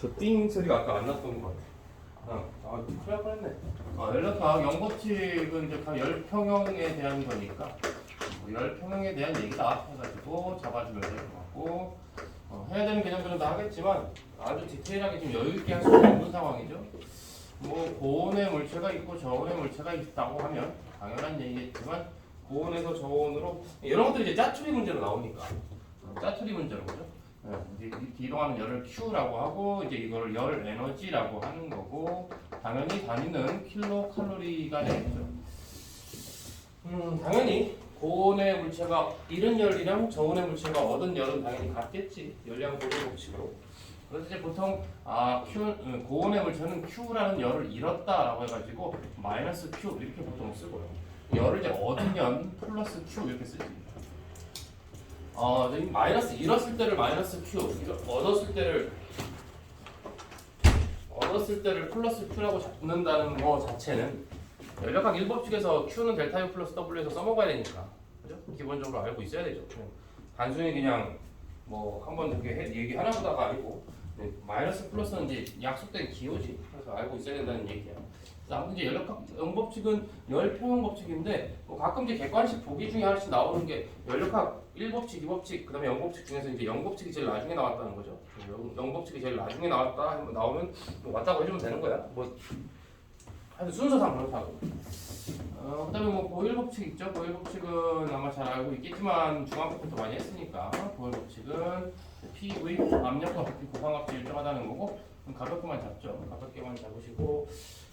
저 띵 소리가 아까 안 났던 것 같아. 큰일 날 뻔했네. 연락학 영법칙은 이제 열평형에 대한 거니까 열평형에 대한 얘기다 해가지고 잡아주면 될 것 같고 해야 되는 개념들은 다 하겠지만 아주 디테일하게 좀 여유 있게 할 수 없는 상황이죠. 뭐 고온의 물체가 있고 저온의 물체가 있다고 하면 당연한 얘기겠지만 고온에서 저온으로 이런 것들이 이제 짜투리 문제로 나오니까 짜투리 문제로 그죠? 이제 이동하는 열을 Q라고 하고 이제 이걸 열 에너지라고 하는 거고 당연히 단위는 킬로칼로리가 되겠죠. 당연히 고온의 물체가 잃은 열이랑 저온의 물체가 얻은 열은 당연히 같겠지. 열량 고리 법칙으로. 그래서 이제 보통 고온의 물체는 Q라는 열을 잃었다라고 해가지고 마이너스 Q 이렇게 보통 쓰고요. 열을 이제 얻으면 플러스 Q 이렇게 쓰지. 마이너스 잃었을 때를 마이너스 Q, 얻었을 때를 플러스 Q라고 잡는다는 거 자체는 열역학 1법칙에서 Q는 델타 U 플러스 W에서 써먹어야 되니까 그죠? 기본적으로 알고 있어야 되죠. 단순히 그냥 뭐 한번 이렇게 얘기하나 보다가 아니고 마이너스 플러스는 이제 약속된 기호지. 그래서 알고 있어야 된다는 얘기야. 아무튼 이제 열역학 영법칙은 열평형 법칙인데 가끔 이제 객관식 보기 중에 하나씩 나오는 게 열역학 1법칙, 2법칙, 그다음에 영법칙 중에서 이제 영법칙이 제일 나중에 나왔다는 거죠. 영법칙이 제일 나중에 나오면 뭐 맞다고 해주면 되는 거야. 뭐 하여튼 순서상 그렇다고. 그다음에 뭐 보일 법칙 있죠. 보일 법칙은 아마 잘 알고 있겠지만 중학교 때부터 많이 했으니까 보일 법칙은 PV 압력과 부피 고상값이 일정하다는 거고 가볍게만 잡죠. 가볍게만 잡으시고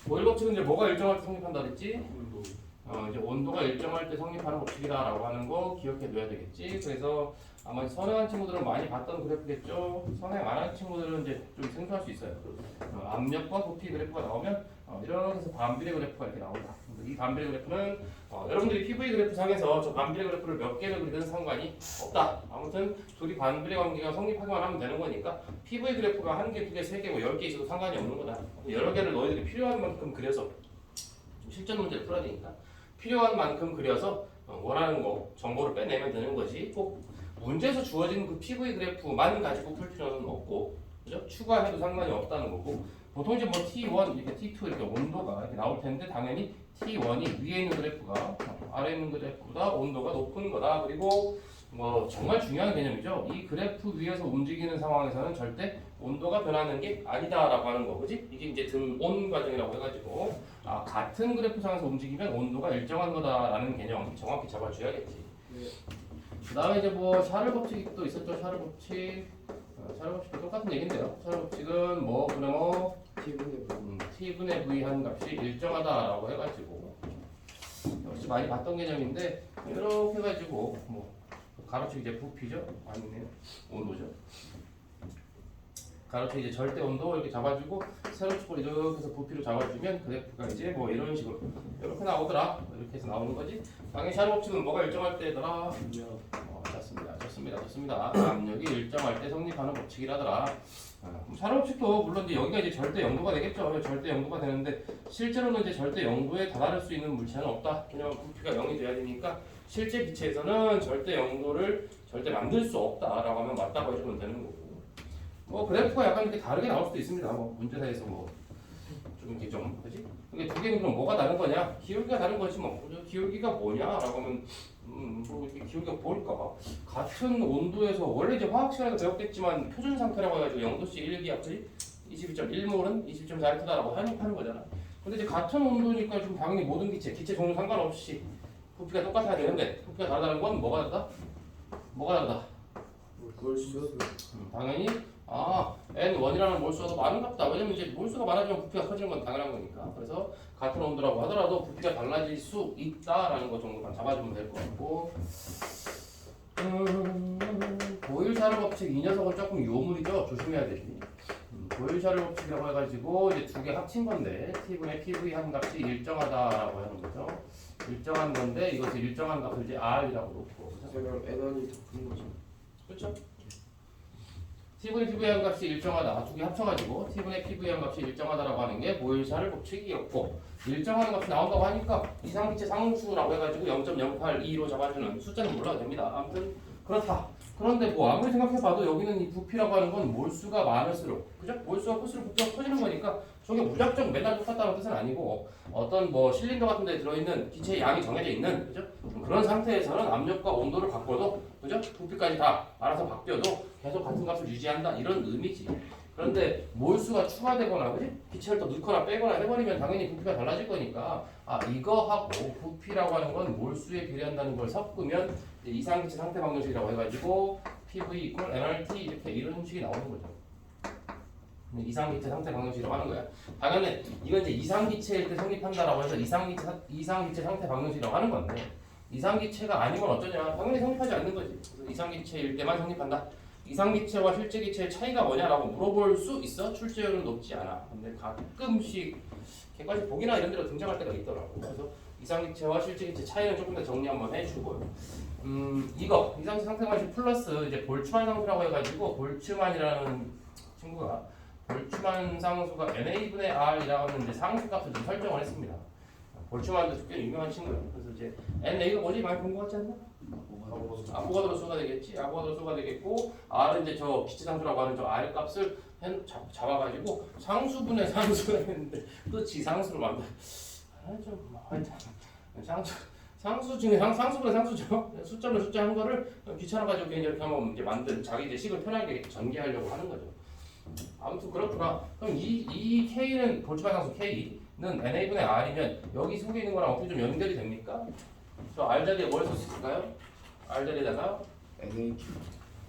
보일 법칙은 이제 뭐가 일정할 때 성립한다 그랬지? 이제 온도가 일정할 때 성립하는 법칙이다라고 하는 거 기억해둬야 되겠지. 그래서 아마 선행한 친구들은 많이 봤던 그래프겠죠. 선행 안 한 친구들은 이제 좀 생소할 수 있어요. 압력과 부피 그래프가 나오면 이렇게 해서 반비례 그래프가 이렇게 나온다. 이 반비례 그래프는 여러분들이 PV 그래프 상에서 저 반비례 그래프를 몇 개를 그리든 상관이 없다. 아무튼 둘이 반비례 관계가 성립하기만 하면 되는 거니까 PV 그래프가 한 개, 두 개, 세 개, 뭐 10개 있어도 상관이 없는 거다. 여러 개를 너희들이 필요한 만큼 그려서 실전 문제를 풀어야 되니까 필요한 만큼 그려서 원하는 거 정보를 빼내면 되는 거지. 꼭 문제에서 주어진 그 PV 그래프만 가지고 풀 필요는 없고, 그죠? 추가해도 상관이 없다는 거고. 보통 이제 뭐 T1 이렇게 T2 이렇게 온도가 이렇게 나올 텐데 당연히 T1이 위에 있는 그래프가 아래에 있는 그래프보다 온도가 높은 거다. 그리고 뭐 정말 중요한 개념이죠. 이 그래프 위에서 움직이는 상황에서는 절대 온도가 변하는 게 아니다라고 하는 거, 그지? 이게 이제 등온 과정이라고 해가지고 같은 그래프상에서 움직이면 온도가 일정한 거다라는 개념 정확히 잡아줘야겠지. 네. 그 다음에 이제 뭐 샤를 법칙도 있었죠. 샤를 법칙. 샤를 법칙도 똑같은 얘기인데요. 샤를 법칙은 뭐 그러면 T분의 V 한 값이 일정하다라고 해가지고 역시 많이 봤던 개념인데 이렇게 해가지고 뭐 가로축 이제 부피죠? 아니네요. 온도죠. 가로축 이제 절대 온도 이렇게 잡아주고 세로축을 이렇게 해서 부피로 잡아주면 그래프가 이제 뭐 이런 식으로 이렇게 나오더라. 이렇게 해서 나오는 거지. 당연히 샤를 법칙은 뭐가 일정할 때더라. 좋습니다. 압력이 일정할 때 성립하는 법칙이라더라. 샤를 법칙도 물론 이제 여기가 이제 절대 영도가 되겠죠. 절대 영도가 되는데 실제로는 이제 절대 영도에 다다를 수 있는 물체는 없다. 왜냐면 부피가 0이 돼야 되니까 실제 기체에서는 절대 영도를 절대 만들 수 없다라고 하면 맞다고 해주면 되는 거고. 뭐 그래프가 약간 이렇게 다르게 나올 수도 있습니다. 뭐 문제사에서 뭐 좀 이렇게 좀 그지? 근데 두 개는 그럼 뭐가 다른 거냐? 기울기가 다른 거지 뭐. 기울기가 뭐냐라고 하면 뭐 이렇게 기울기가 뭘까? 같은 온도에서 원래 이제 화학 시간에도 배웠겠지만 표준 상태라고 해가지고 0도씨 1기압 그지? 22.1몰은 22.4L다라고 하는 거잖아. 근데 이제 같은 온도니까 좀 당연히 모든 기체 종류 상관없이 부피가 똑같아야 되는데 부피가 다르다는 건 뭐가 다르다? 뭐가 다르다? 몰수. 당연히 N1이라는 몰수가 더 많은갑다. 왜냐면 이제 몰수가 많아지면 부피가 커지는 건 당연한 거니까. 그래서 같은 온도라고 하더라도 부피가 달라질 수 있다라는 것 정도만 잡아주면 될 것 같고. 보일-샤를 법칙 이 녀석은 조금 요물이죠. 조심해야 되지. 보일-샤를 법칙이라고 해가지고 이제 두 개 합친 건데 T분의 PV 한 값이 일정하다라고 하는 거죠. 일정한 건데 이것을 일정한 값을 이제 R이라고 놓고. 그럼 N1이 더 큰 거죠. 그렇죠? T분의 PV 한 값이 일정하다. 두 개 합쳐가지고 T분의 PV 한 값이 일정하다라고 하는 게 보일-샤를 법칙이었고 일정한 값이 나온다고 하니까 이상기체 상수라고 해가지고 0.082로 잡아주는 숫자는 몰라도 됩니다. 아무튼 그렇다. 그런데 뭐 아무리 생각해봐도 여기는 이 부피라고 하는 건 몰수가 많을수록, 그죠? 몰수가 클수록 부피가 커지는 거니까 저게 무작정 맨날 똑같다는 뜻은 아니고 어떤 뭐 실린더 같은 데 들어있는 기체의 양이 정해져 있는, 그죠? 그런 상태에서는 압력과 온도를 바꿔도, 그죠? 부피까지 다 알아서 바뀌어도 계속 같은 값을 유지한다 이런 의미지. 그런데 몰수가 추가되거나, 그지? 기체를 더 넣거나 빼거나 해버리면 당연히 부피가 달라질 거니까 이거하고 부피라고 하는 건 몰수에 비례한다는 걸 섞으면 이상기체 상태 방정식이라고 해가지고 PV 이퀄 NRT 이렇게 이런 식이 나오는 거죠. 이상기체 상태 방정식이라고 하는 거야. 당연히 이건 이제 이상기체일 때 성립한다라고 해서 이상기체 상태 방정식이라고 하는 건데 이상기체가 아니면 어쩌냐? 당연히 성립하지 않는 거지. 그래서 이상기체일 때만 성립한다. 이상기체와 실제기체의 차이가 뭐냐라고 물어볼 수 있어. 출제율은 높지 않아. 근데 가끔씩 객관식 보기나 이런 데로 등장할 때가 있더라고. 그래서 이상기체와 실제기체 차이는 조금 더 정리 한번 해주고요. 이거 이상기체 상태 방정식 플러스 이제 볼츠만 상수라고 해가지고 볼츠만이라는 친구가 볼츠만 상수가 NA분의 R이라고 하는 이제 상수값을 좀 설정을 했습니다. 볼츠만도 꽤 유명한 친구예요. 그래서 이제 NA가 뭐지? 많이 본 것 같지 않나? 아보가드로 수가 되겠지? 아보가드로 수가 되겠고 R은 이제 저 기체상수라고 하는 저 R 값을 잡아가지고 상수분의 상수를 했는데 또 지상수로 만들. 상수 중에 상수분의 상수죠. 숫자로 숫자 한 거를 귀찮아 가지고 이렇게 한번 이제 만든 자기 이제 식을 편하게 전개하려고 하는 거죠. 아무튼 그렇구나. 그럼 이 K는 볼츠만 상수 K는 NA분의 R이면 여기 속에 있는 거랑 어떻게 좀 연결이 됩니까? 저 R 자리에 뭘 쓸 수 있을까요? R 자리에다가 NAQ.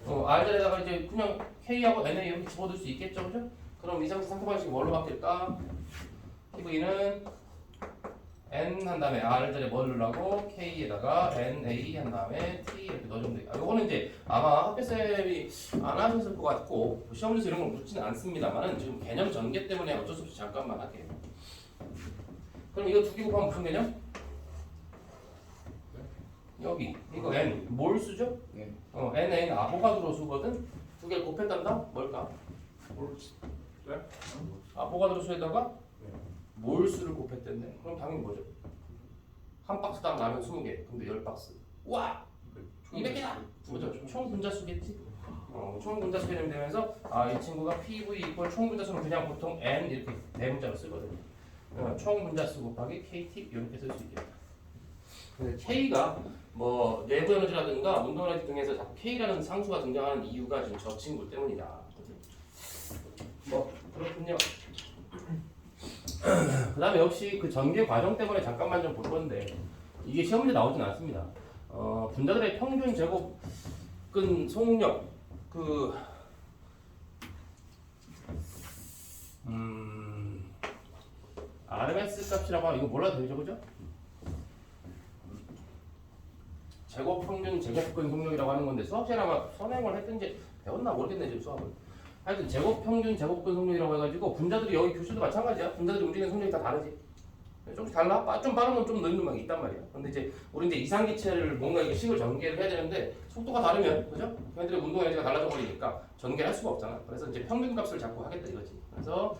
R 자리에다가 이제 그냥 K하고 NA 이렇게 집어넣을 수 있겠죠, 그죠? 그럼 이상수 상태 방식이 뭘로 바뀔까? PV는 N 한 다음에 R 자리에 뭘 넣으라고? K에다가 NA 한 다음에 T 이렇게 넣어주면 돼요. 요거는 이제 아마 학교쌤이 안 하셨을 것 같고 시험에서 이런 걸 묻지는 않습니다만은 지금 개념 전개 때문에 어쩔 수 없이 잠깐만 할게요. 그럼 이거 두 개 곱하면 무슨 개념? 여기 이거 N 몰수죠? 네. NA는 아보가드로 수거든. 두 개를 곱했단다? 뭘까? 네? 아보가드로 수에다가 몰수를 곱했댔네. 그럼 당연히 뭐죠? 한 박스당 라면 20개. 근데 10박스. 와! 200개다! 뭐죠? 총 분자수겠지? 총 분자수 개념이 되면서 이 친구가 PV 이퀄 총 분자수는 그냥 보통 N 이렇게 대문자로 쓰거든요. 총 분자수 곱하기 KT 이렇게 쓸 수 있겠다. K가 뭐 내부 에너지라든가 운동 에너지 등에서 자꾸 K라는 상수가 등장하는 이유가 지금 저 친구 때문이다. 뭐 그렇군요. 그 다음에 역시 그 전개 과정 때문에 잠깐만 좀 볼 건데 이게 시험 문제 나오진 않습니다. 분자들의 평균 제곱근 속력 RMS 값이라고 하면 이거 몰라도 되죠, 그죠? 제곱 평균 제곱근 속력이라고 하는 건데 수학시에 아마 선행을 했든지 배웠나 모르겠네 지금 수학을. 하여튼 제곱 평균 제곱근 속력이라고 해가지고 분자들이 여기 교수도 마찬가지야. 분자들이 움직이는 속력이 다 다르지. 조금씩 달라. 좀 빠른 건 좀 느는 막 있단 말이야. 근데 이제 우리 이제 이상기체를 뭔가 이게 식을 전개를 해야 되는데 속도가 다르면 그죠? 걔네들의 운동 에너지가 달라져 버리니까 전개를 할 수가 없잖아. 그래서 이제 평균 값을 잡고 하겠다 이거지. 그래서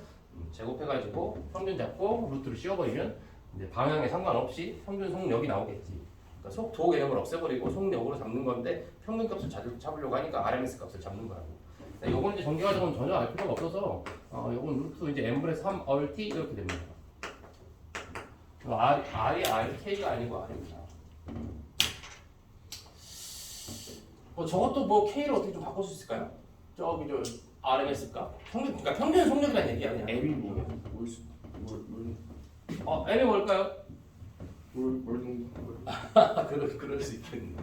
제곱해가지고 평균 잡고 루트를 씌워버리면 이제 방향에 상관없이 평균 속력이 나오겠지. 그러니까 속도 개념을 없애버리고 속력으로 잡는 건데 평균 값을 잡으려고 하니까 RMS 값을 잡는 거라고. 요건 이제 전개 과정은 전혀 알 필요가 없어서 요건 루트 이제 n분의 3 얼t 이렇게 됩니다. R이 RK가 아니고 R입니다. 저것도 뭐 K를 어떻게 좀 바꿀 수 있을까요? 저기 저 RMS 값 그러니까 평균 속력이라는 얘기야 그냥. M이 뭐야? M이 뭘까요? 그럴 수 있겠네.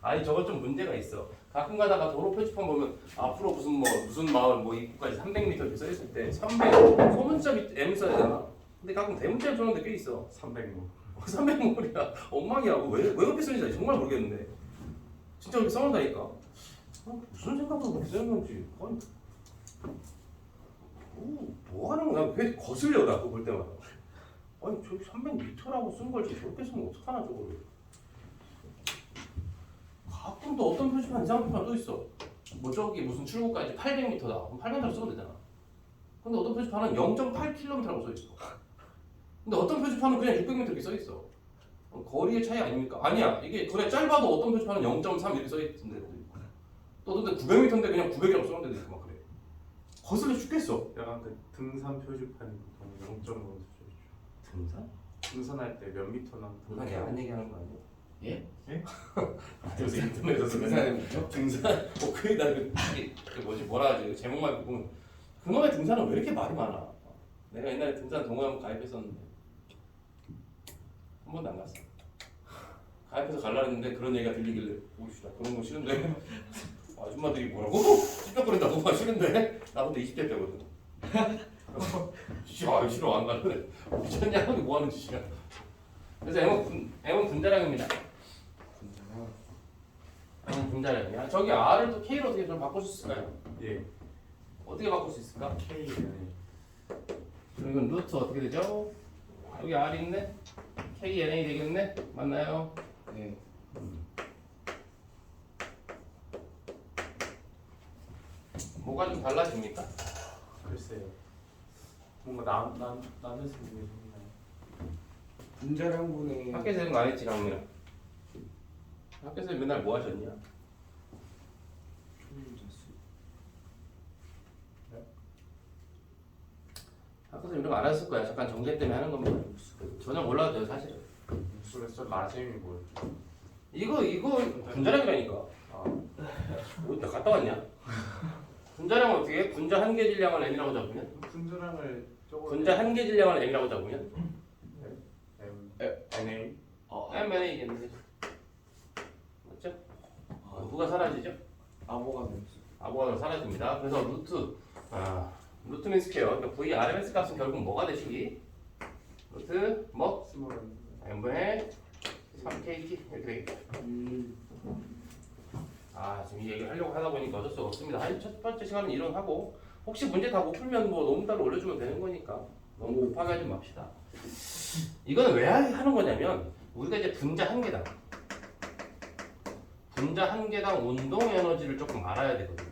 아니 저건 좀 문제가 있어. 가끔 가다가 도로 표지판 보면 앞으로 무슨 마을 뭐 입구까지 300m 이렇게 써 있을 때 300 소문자 밑에 M 써야 되나? 근데 가끔 대문자를 써놓은 데 꽤 있어. 300모. 300모리야. 엉망이라고. 왜 그렇게 쓰는지 정말 모르겠는데. 진짜 그렇게 써놓는다니까. 무슨 생각으로 그렇게 쓰는 건지. 아니, 뭐 하는 거야? 왜 거슬려 나 그거 볼 때마다. 아니 저기 300m라고 쓴 걸 저렇게 쓰면 어떡하나 저거를. 가끔 또 어떤 표지판 이상한 표지판 또 있어. 뭐 저기 무슨 출구까지 800m다. 그럼 800m 쓰면 되잖아. 근데 어떤 표지판은 0.8km라고 써 있어. 근데 어떤 표지판은 그냥 600m 이렇게 써 있어. 거리의 차이 아닙니까? 아니야. 이게 그래 짧아도 어떤 표지판은 0.3 이렇게 써 있는데 또 근데 900m인데 그냥 900이라고 써놓은 데도 있고 막 그래. 거슬려 죽겠어. 약간 그 등산 표지판이 보통 0.5 수준이죠. 등산? 등산할 때 몇 미터나 등산 야한 얘기하는 거 아니야? 예? 그래서 인터넷에서 등산은 등산 그게 나그 뭐지 뭐라 하지 제목만 보면 그놈의 등산은 왜 이렇게 말이 많아? 내가 옛날에 등산 동호회 가입했었는데 한 번도 안 갔어. 가입해서 갈라 했는데 그런 얘기가 들리길래 오씨나 그런 거 싫은데 아줌마들이 뭐라고? 찝쩍거린다고 막 싫은데 나 근데 20대 때거든. 싫어 안 갈래. 미쳤냐? 이게 뭐 하는 짓이야? 그래서 M은 분자량입니다. M은 분자량이야. 저기 R을 또 K로 어떻게 좀 바꿀 수 있을까요? 예. 어떻게 바꿀 수 있을까? K는 이건 루트 어떻게 되죠? 여기 R이 있네? KNA 되겠네? 맞나요? 네. 뭐가 좀 달라집니까? 글쎄요. 뭔가 남의 생각이 있나요? 분자량분의 학교에서 이런 거 안 했지 강민아? 학교에서 맨날 뭐 하셨냐? 총분자수. 학교에서 이런 거 안 했을 거야. 잠깐 정제 때문에 하는 겁니다. 전혀 몰라도 돼요 사실은. 그래서 라셈이 뭐였죠? 이거 분자량이라니까. 어디다 갔다 왔냐? 분자량은 어떻게 해? 분자 한 개 질량을 M이라고 잡으면? 분자량을 분자 한 개 질량을 M이라고 잡으면? NA MNA겠네. 맞죠? 누가 사라지죠? 아보가드로스. 아보가드로 사라집니다. 그래서 루트 민 스퀘어. 그러니까 V RMS 값은 결국 뭐가 되시기? 루트 뭐? 스몰 M분의 3KT 이렇게 되겠죠. 지금 이 얘기를 하려고 하다 보니까 어쩔 수가 없습니다. 첫 번째 시간은 이론하고 혹시 문제 다 못 풀면 뭐 노문달로 올려주면 되는 거니까 너무 급하게 하지 맙시다. 이거는 왜 하는 거냐면 우리가 이제 분자 한 개당 운동 에너지를 조금 알아야 되거든요.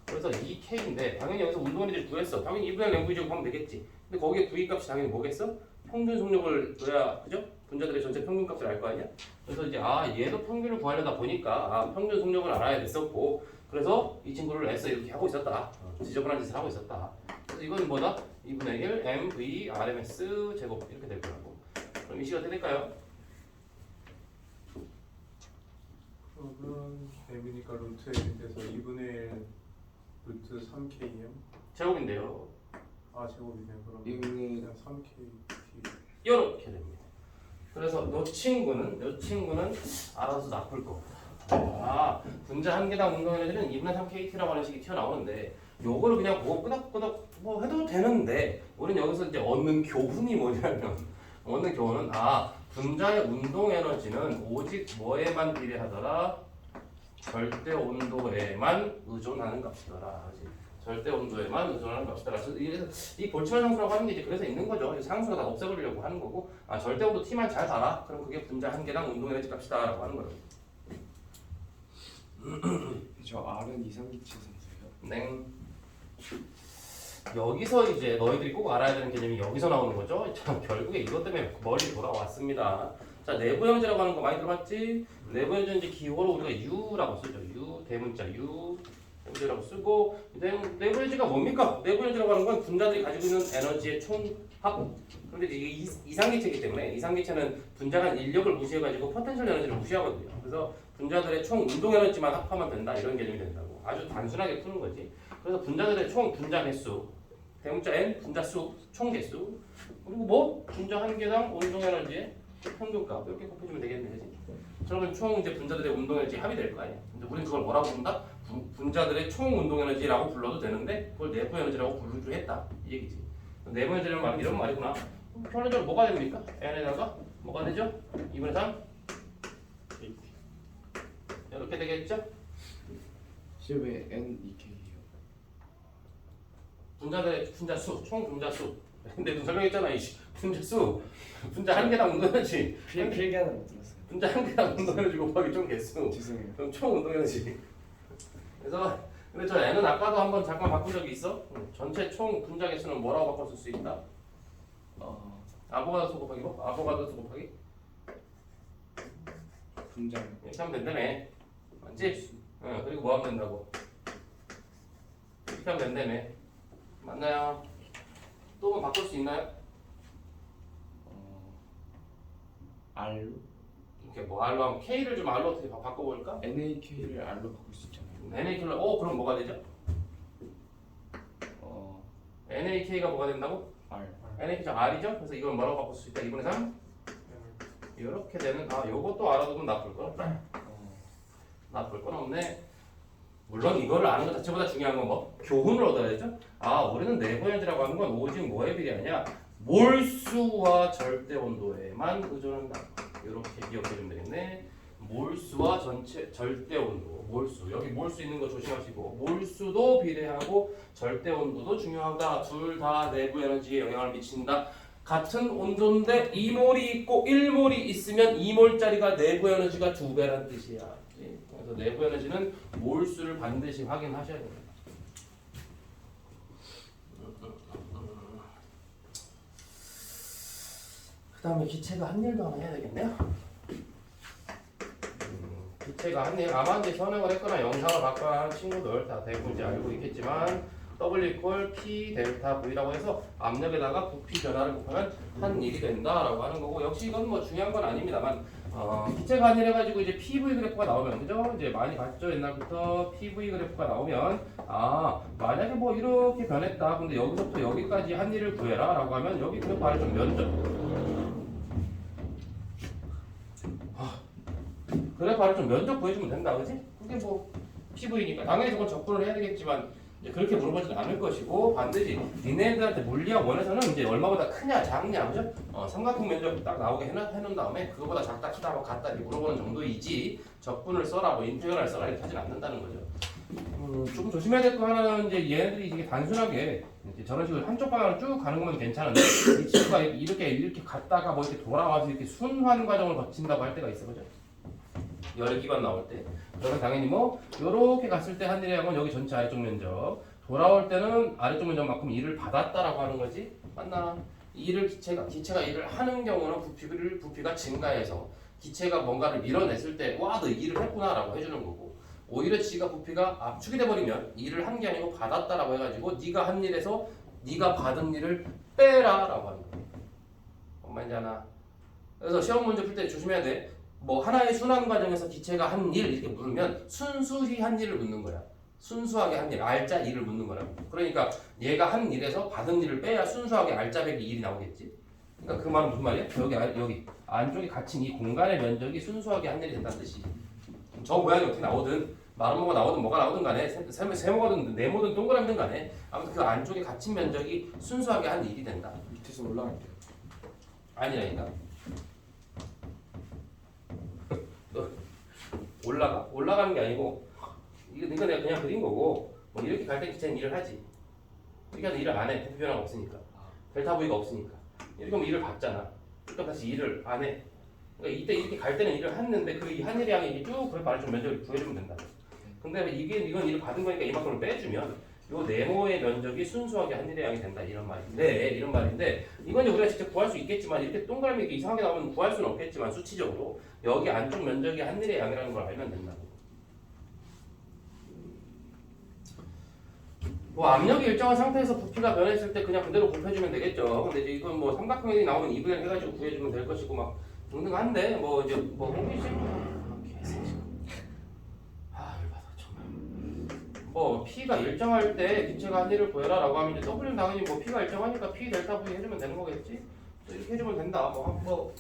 그래서 이 K인데 당연히 여기서 운동 에너지를 구했어. 당연히 2분의 랭귀지 하면 되겠지. 근데 거기에 V 값이 당연히 뭐겠어? 평균 속력을 넣어야 그죠? 분자들의 전체 평균 값을 알 거 아니야? 그래서 이제 얘도 평균을 구하려다 보니까 평균 속력을 알아야 됐었고 그래서 이 친구를 S 이렇게 하고 있었다. 지저분한 짓을 하고 있었다. 그래서 이건 뭐다? 2분의 1 MV RMS 제곱 이렇게 될 거라고. 그럼 이 시가 어떻게 될까요? 그러면 M이니까 루트 M인데서 2분의 1 루트 3KM 제곱인데요. 제곱이네요. 그럼 이분의 그냥 3KT 이렇게 됩니다. 그래서 이 친구는 알아서 나쁠 거고. 분자 한 개당 운동 에너지는 2분의 3KT라고 하는 식이 튀어나오는데 요거를 그냥 보고 끄덕끄덕 뭐 해도 되는데 우리는 여기서 이제 얻는 교훈이 뭐냐면 분자의 운동 에너지는 오직 뭐에만 비례하더라? 절대 온도에만 의존하는 값이더라. 그렇지? 절대 온도에만 의존하는 값이더라. 이 볼츠만 상수라고 하는 게 이제 그래서 있는 거죠. 이 상수가 다 없애버리려고 하는 거고, 절대 온도 T만 잘 달아. 그럼 그게 분자 한 개당 운동 에너지 값이다라고 하는 거예요. 저 R은 이상기체 상수예요. 네. 여기서 이제 너희들이 꼭 알아야 되는 개념이 여기서 나오는 거죠. 자, 결국에 이것 때문에 멀리 돌아왔습니다. 자, 내부 형제라고 하는 거 많이 들어봤지? 내부 형제는 이제 기호로 우리가 U라고 쓰죠. U, 대문자 U, 형제라고 쓰고 내부 형제가 뭡니까? 내부 형제라고 하는 건 분자들이 가지고 있는 에너지의 총합. 그런데 이게 이상기체이기 때문에 이상기체는 분자 간 인력을 무시해가지고 포텐셜 에너지를 무시하거든요. 그래서 분자들의 총 운동 에너지만 합하면 된다 이런 개념이 된다고. 아주 단순하게 푸는 거지. 그래서 분자들의 총 분자 개수, 대문자 n 분자 수, 총 개수, 그리고 뭐 분자 한 개당 운동 에너지의 평균값 이렇게 곱해주면 되겠네, 그지? 그러면 총 이제 분자들의 운동 에너지 합이 될 거 아니야. 근데 우리는 그걸 뭐라고 부른다? 분자들의 총 운동 에너지라고 불러도 되는데 그걸 내부 에너지라고 부르기로 했다 이 얘기지. 내부 에너지라는 말은 이런 말이구나. 결론적으로 뭐가 됩니까? n에다가 뭐가 되죠? 2분의 3 이렇게 되겠죠? 왜 N2K예요? 분자들의 분자 수, 총 분자 수. 근데 너 설명했잖아, 이씨. 분자 수, 분자 한 개당 운동 에너지. 필기하는 거 들었어요. 분자 한 개당 운동 에너지 곱하기 총 개수. 죄송해요. 그럼 총 운동 에너지. 그래서 근데 저 n은 아까도 한번 잠깐 바꾼 적이 있어. 전체 총 분자 개수는 뭐라고 바꿔 쓸 수 있다? 아보가드로 곱하기 뭐? 아보가드로 곱하기? 분자. 이렇게 하면 된다네. 맞지? 그리고 뭐 하면 된다고? 이렇게 하면 된다며. 맞나요? 또 뭐 바꿀 수 있나요? R로? 이렇게 뭐 R로 하면 K를 좀 R로 어떻게 바꿔볼까? NAK를 R로 바꿀 수 있잖아요. NAK를 그럼 뭐가 되죠? NAK가 뭐가 된다고? R. NAK가 R이죠? 그래서 이건 뭐라고 바꿀 수 있다? 2분의 3? 이렇게 되는 요것도 알아두면 나쁠 건 없다. 나쁠 건 없네. 물론 이거를 아는 것 자체보다 중요한 건 뭐? 교훈을 얻어야죠. 우리는 내부에너지라고 하는 건 오직 뭐에 비례하냐? 몰수와 절대 온도에만 의존한다. 이렇게 기억해주면 되겠네. 몰수와 절대 온도, 몰수. 여기 몰수 있는 거 조심하시고, 몰수도 비례하고 절대 온도도 중요하다. 둘 다 내부 에너지에 영향을 미친다. 같은 온도인데 2몰이 있고 1몰이 있으면 2몰짜리가 내부 에너지가 2배란 뜻이야. 그래서 내부 에너지는 몰수를 반드시 확인하셔야 됩니다. 그 다음에 기체가 한 일도 하나 해야 되겠네요. 기체가 한 일, 아마 이제 선행을 했거나 영상을 봤거나 하는 친구들 다 대부분 이제 알고 있겠지만 W equal P 델타 V라고 해서 압력에다가 부피 변화를 곱하면 한 일이 된다라고 하는 거고, 역시 이건 뭐 중요한 건 아닙니다만 기체가 한 일 해가지고 이제 PV 그래프가 나오면, 그죠? 이제 많이 봤죠, 옛날부터. PV 그래프가 나오면 만약에 뭐 이렇게 변했다, 근데 여기서부터 여기까지 한 일을 구해라 라고 하면 여기 그래프 아래 좀 면적, 그래프 아래 좀 면적 구해주면 된다, 그지? 그게 뭐 PV니까 당연히 그건 접근을 해야 되겠지만 이제 그렇게 물어보지는 않을 것이고, 반드시 니네들한테 물리학 원에서는 이제 얼마보다 크냐 작냐, 그죠? 삼각형 면적 딱 나오게 해놓은 다음에 그거보다 작다 크다 뭐 같다 이렇게 물어보는 정도이지 적분을 써라 뭐 인테그랄 써라 이렇게 하진 않는다는 거죠. 조금 조심해야 될 거 하나는 이제 얘네들이 이게 단순하게 이제 저런 식으로 한쪽 방향으로 쭉 가는 거면 괜찮은데 이 친구가 이렇게 갔다가 뭐 이렇게 돌아와서 이렇게 순환 과정을 거친다고 할 때가 있어, 그죠? 열기관 나올 때 저는 당연히 뭐 요렇게 갔을 때 한 일의 양은 여기 전체 아래쪽 면적, 돌아올 때는 아래쪽 면적만큼 일을 받았다라고 하는 거지. 맞나? 일을 기체가 일을 하는 경우는 부피가 증가해서 기체가 뭔가를 밀어냈을 때 와 너 일을 했구나라고 해주는 거고, 오히려 지가 부피가 압축이 돼버리면 일을 한 게 아니고 받았다라고 해가지고 네가 한 일에서 네가 받은 일을 빼라라고 하는 거야. 뭔 말인지 아나? 그래서 시험 문제 풀 때 조심해야 돼. 뭐 하나의 순환 과정에서 기체가 한 일 이렇게 물으면 순수히 한 일을 묻는 거야. 순수하게 한 일, 알짜 일을 묻는 거라고. 그러니까 얘가 한 일에서 받은 일을 빼야 순수하게 알짜배기 일이 나오겠지. 그러니까 그 말은 무슨 말이야? 여기 안쪽에 갇힌 이 공간의 면적이 순수하게 한 일이 된다는 뜻이. 저 모양이 어떻게 나오든 마른 뭐가 나오든 뭐가 나오든 간에 세모거든 네모든 동그라미든 간에 아무튼 그 안쪽에 갇힌 면적이 순수하게 한 일이 된다. 밑에서 올라갈 때. 아니라니까. 올라가는 게 아니고 이거 내가 그냥 그린 거고, 뭐 이렇게 갈 때 기체는 일을 하지. 이렇게 하면 일을 안 해. 부피 변화가 없으니까. 델타 V가 없으니까. 이렇게 하면 일을 받잖아. 그러니까 다시 일을 안 해. 그러니까 이때 이렇게 갈 때는 일을 했는데 그 한 일의 양이 쭉 그래프 안에 좀 면적을 구해주면 된다. 근데 이건 일을 받은 거니까 이만큼을 빼주면 요 네모의 면적이 순수하게 한 일의 양이 된다 이런 말인데 이건 이제 우리가 직접 구할 수 있겠지만 이렇게 동그라미 이렇게 이상하게 나오면 구할 수는 없겠지만 수치적으로 여기 안쪽 면적이 한 일의 양이라는 걸 알면 된다고. 뭐 압력이 일정한 상태에서 부피가 변했을 때 그냥 그대로 곱해주면 되겠죠. 근데 이제 이건 뭐 삼각형이 나오면 2분의 1 해가지고 구해주면 될 것이고 막 등등한데 뭐 이제 뭐 홍기심 뭐 P가 일정할 때 기체가 한 일을 구해라라고 하면 이제 W는 당연히 뭐 P가 일정하니까 P 델타 V 해주면 되는 거겠지. 이렇게 해주면 된다. 뭐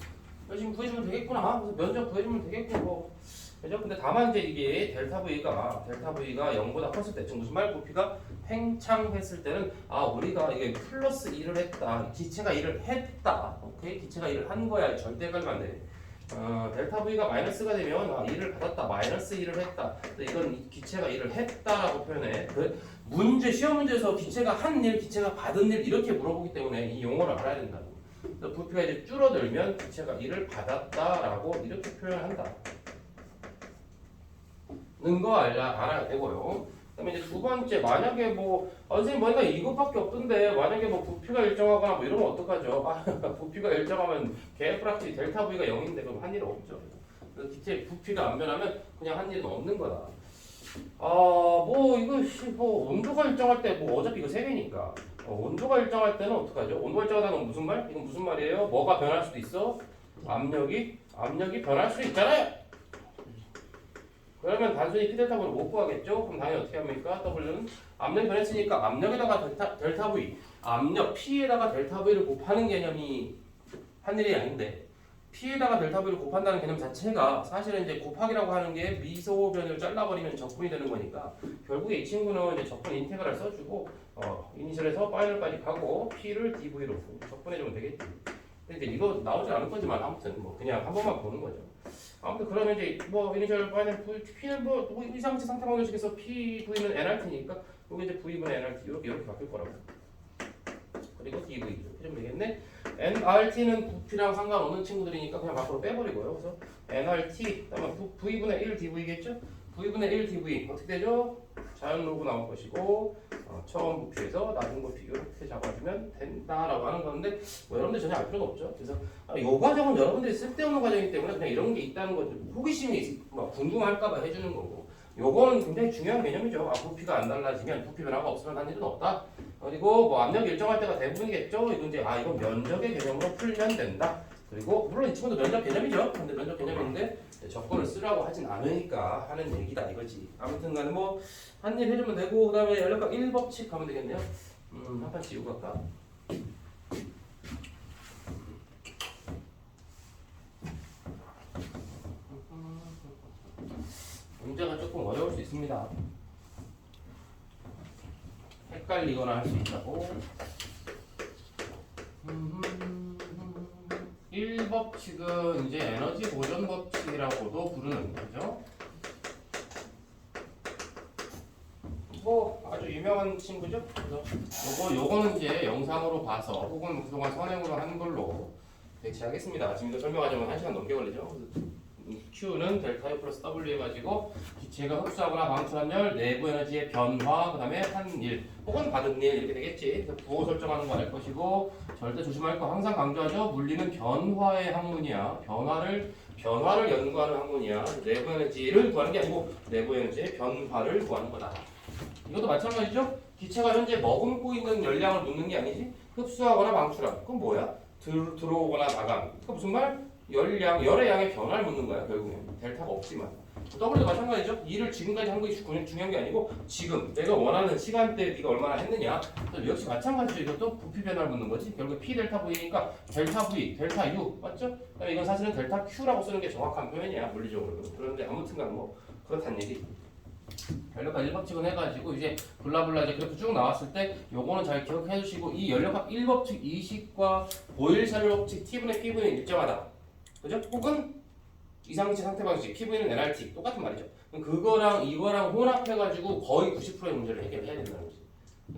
열심히 구해주면 되겠구나. 그래서 면적 구해주면 되겠고 뭐 그죠? 근데 다만 이제 이게 델타 V가 0보다 컸을 때, 즉 무슨 말? 부피가 팽창했을 때는 우리가 이게 플러스 1을 했다. 기체가 일을 했다. 오케이? 기체가 일을 한 거야. 절대 헷갈리면 안 돼. 델타 V가 마이너스가 되면 일을 받았다, 마이너스 1을 했다. 이건 기체가 일을 했다라고 표현해. 그 문제 시험 문제에서 기체가 한 일, 기체가 받은 일 이렇게 물어보기 때문에 이 용어를 알아야 된다고. 부피가 이제 줄어들면 기체가 일을 받았다라고 이렇게 표현한다. 는 거 알아야 되고요. 그다음에 이제 두 번째, 만약에 뭐 선생님 뭐니까 이것밖에 없던데 만약에 뭐 부피가 일정하거나 뭐 이러면 어떡하죠? 부피가 일정하면 개프락지 델타 V가 0인데 그럼 한 일은 없죠. 그래서 기체 부피가 안 변하면 그냥 한 일은 없는 거다. 뭐 이거 뭐 온도가 일정할 때 뭐 어차피 이거 세개니까 온도가 일정할 때는 어떡하죠? 온도가 일정하다는 건 무슨 말? 이건 무슨 말이에요? 뭐가 변할 수도 있어? 압력이 변할 수 있잖아요. 그러면 단순히 P 델타 V를 못 구하겠죠? 그럼 당연히 어떻게 합니까? W는 압력이 변했으니까 압력에다가 델타 V, 압력 P에다가 델타 V를 곱하는 개념이 한 일이 아닌데 P에다가 델타 V를 곱한다는 개념 자체가 사실은 이제 곱하기라고 하는 게 미소변을 잘라버리면 적분이 되는 거니까 결국에 이 친구는 이제 적분 인테그랄 써주고 이니셜에서 파이널까지 가고 P를 DV로 적분해주면 되겠지. 근데 이제 이거 나오지 않을 거지만 아무튼 뭐 그냥 한 번만 보는 거죠. 아무튼 그러면 이제 뭐 이니셜 파이널 P는 뭐 이상치 상태 방정식에서 PV는 NRT니까 여기 이제 V분의 NRT 이렇게 바뀔 거라고. 그리고 DV 이렇게 좀 되겠네. NRT는 부피랑 상관없는 친구들이니까 그냥 밖으로 빼버리고요. 그래서 NRT 그다음에 V분의 1 DV겠죠? V분의 1 DV 어떻게 되죠? 자연 로그 나올 것이고 처음 부피에서 낮은 부피 이렇게 잡아주면 된다라고 하는 건데 뭐 여러분들 전혀 알 필요가 없죠. 그래서 이 과정은 여러분들이 쓸데없는 과정이기 때문에 그냥 이런 게 있다는 거 호기심이 뭐 궁금할까봐 해주는 거고 요거는 굉장히 중요한 개념이죠. 부피가 안 달라지면 부피 변화가 없으면 한 일은 없다. 그리고 뭐 압력 일정할 때가 대부분이겠죠. 이건 이제 이건 면적의 개념으로 풀면 된다. 그리고 물론 이 친구도 면적 개념이죠. 근데 면적 개념인데 적분을 쓰라고 하진 않으니까 하는 얘기다 이거지. 아무튼간에 뭐 한 일 해주면 되고 그다음에 연락각 1법칙 가면 되겠네요. 한 판 지우고 갈까? 문제가 조금 어려울 수 있습니다. 헷갈리거나 할 수 있다고. 1법칙은 이제 에너지 보존 법칙이라고도 부르는 거죠. 뭐 아주 유명한 친구죠. 그래서 요거는 이제 영상으로 봐서 혹은 그동안 선행으로 한 걸로 대체하겠습니다. 지금도 설명하자면 1시간 넘게 걸리죠. Q는 델타 U 플러스 W 해가지고 기체가 흡수하거나 방출한 열, 내부 에너지의 변화, 그 다음에 한 일 혹은 받은 일 이렇게 되겠지. 그래서 부호 설정하는 거 알 것이고 절대 조심할 거 항상 강조하죠. 물리는 변화의 학문이야. 변화를 연구하는 학문이야. 내부 에너지를 구하는 게 아니고 내부 에너지의 변화를 구하는 거다. 이것도 마찬가지죠. 기체가 현재 머금고 있는 열량을 묻는 게 아니지. 흡수하거나 방출한. 그건 뭐야? 들어오거나 나감. 그러니까 무슨 말? 열의 양의 변화를 묻는 거야 결국엔. 델타가 없지만. W도 마찬가지죠. 일을 지금까지 한 것이 중요한 게 아니고 지금 내가 원하는 시간대에 네가 얼마나 했느냐. 역시 마찬가지죠. 이것도 부피 변화를 묻는 거지. 결국 P 델타 V니까 델타 V, 델타 U 맞죠? 그다음에 이건 사실은 델타 Q라고 쓰는 게 정확한 표현이야 물리적으로. 그런데 아무튼간 뭐 그렇다는 얘기. 연력학 1법칙은 해가지고 이제 블라블라 이제 그래프 쭉 나왔을 때 요거는 잘 기억해 주시고 이 연력학 1법칙 이식과 보일샤르 법칙 T분의 P분의 일정하다. 그죠? 혹은 이상치 상태 방식 P분의 NRT 똑같은 말이죠. 그거랑 이거랑 혼합해가지고 거의 90%의 문제를 해결해야 된다는 거지.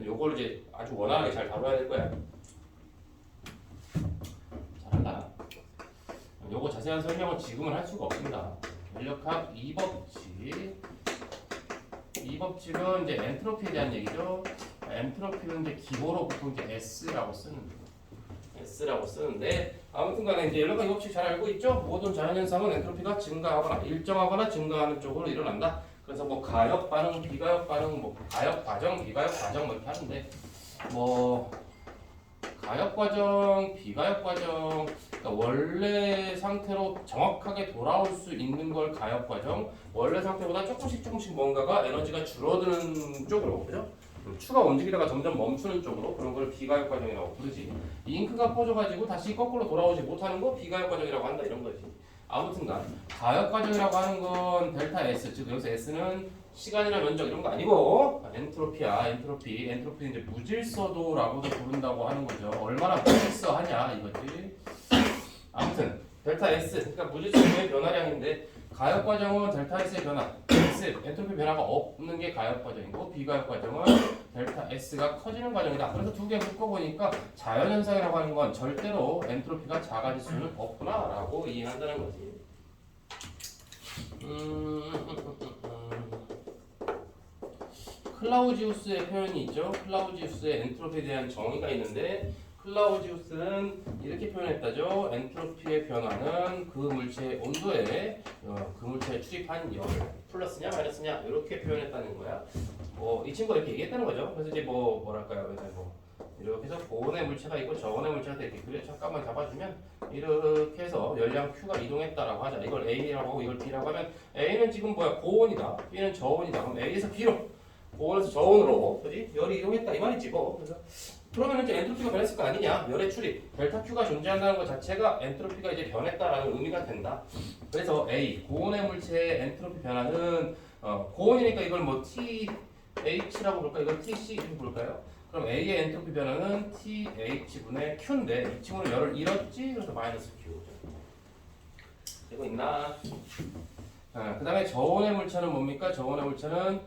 요걸 이제 아주 원활하게 잘 다뤄야 될 거야. 잘한다. 요거 자세한 설명은 지금은 할 수가 없습니다. 연력학 2법칙. 이 법칙은 이제 엔트로피에 대한 얘기죠. 엔트로피는 이제 기호로 보통 이제 S라고 쓰는데 아무튼간에 이제 연락각 이 법칙 잘 알고 있죠. 모든 자연현상은 엔트로피가 증가하거나 일정하거나 증가하는 쪽으로 일어난다. 그래서 뭐 가역 반응, 비가역 반응, 뭐 가역 과정, 비가역 과정 뭐 이렇게 하는데 뭐 가역 과정, 비가역 과정, 그러니까 원래 상태로 정확하게 돌아올 수 있는 걸 가역 과정, 원래 상태보다 조금씩 뭔가가 에너지가 줄어드는 쪽으로, 그죠? 추가 움직이다가 점점 멈추는 쪽으로 그런 걸 비가역 과정이라고 부르지. 이 잉크가 퍼져가지고 다시 거꾸로 돌아오지 못하는 거 비가역 과정이라고 한다 이런 거지. 아무튼간 가역 과정이라고 하는 건 델타 S, 즉 여기서 S는 시간이나 면적 이런 거 아니고 엔트로피야. 엔트로피는 이제 무질서도라고도 부른다고 하는 거죠. 얼마나 무질서하냐 이거지. 아무튼 델타 S, 그러니까 무질서도의 변화량인데 가역 과정은 델타 S의 변화, S 엔트로피 변화가 없는 게 가역 과정이고 비가역 과정은 델타 S가 커지는 과정이다. 그래서 두 개 묶어 보니까 자연 현상이라고 하는 건 절대로 엔트로피가 작아질 수는 없구나라고 이해한다는 거지. 클라우지우스의 표현이 있죠. 클라우지우스의 엔트로피에 대한 정의가 있는데 클라우지우스는 이렇게 표현했다죠. 엔트로피의 변화는 그 물체의 온도에 그 물체에 출입한 열 플러스냐 마이너스냐 이렇게 표현했다는 거야. 이 친구가 이렇게 얘기했다는 거죠. 그래서 이제 뭐랄까요, 그래서 이렇게 해서 고온의 물체가 있고 저온의 물체가 이렇게 그래 잠깐만 잡아주면 이렇게 해서 열량 Q가 이동했다라고 하자. 이걸 A라고 하고 이걸 B라고 하면 A는 지금 고온이다, B는 저온이다. 그럼 A에서 B로, 고온에서 저온으로, 그지? 열이 이동했다 이 말이지 뭐. 그래서 그러면 이제 엔트로피가 변했을 거 아니냐? 열의 출입, 델타 Q가 존재한다는 것 자체가 엔트로피가 이제 변했다라는 의미가 된다. 그래서 A, 고온의 물체의 엔트로피 변화는 고온이니까 이걸 뭐 TH라고 볼까? 이걸 TC 이렇게 볼까요? 그럼 A의 엔트로피 변화는 TH분의 Q인데 이 친구는 열을 잃었지? 그래서 마이너스 Q. 되고 있나? 그 다음에 저온의 물체는 뭡니까? 저온의 물체는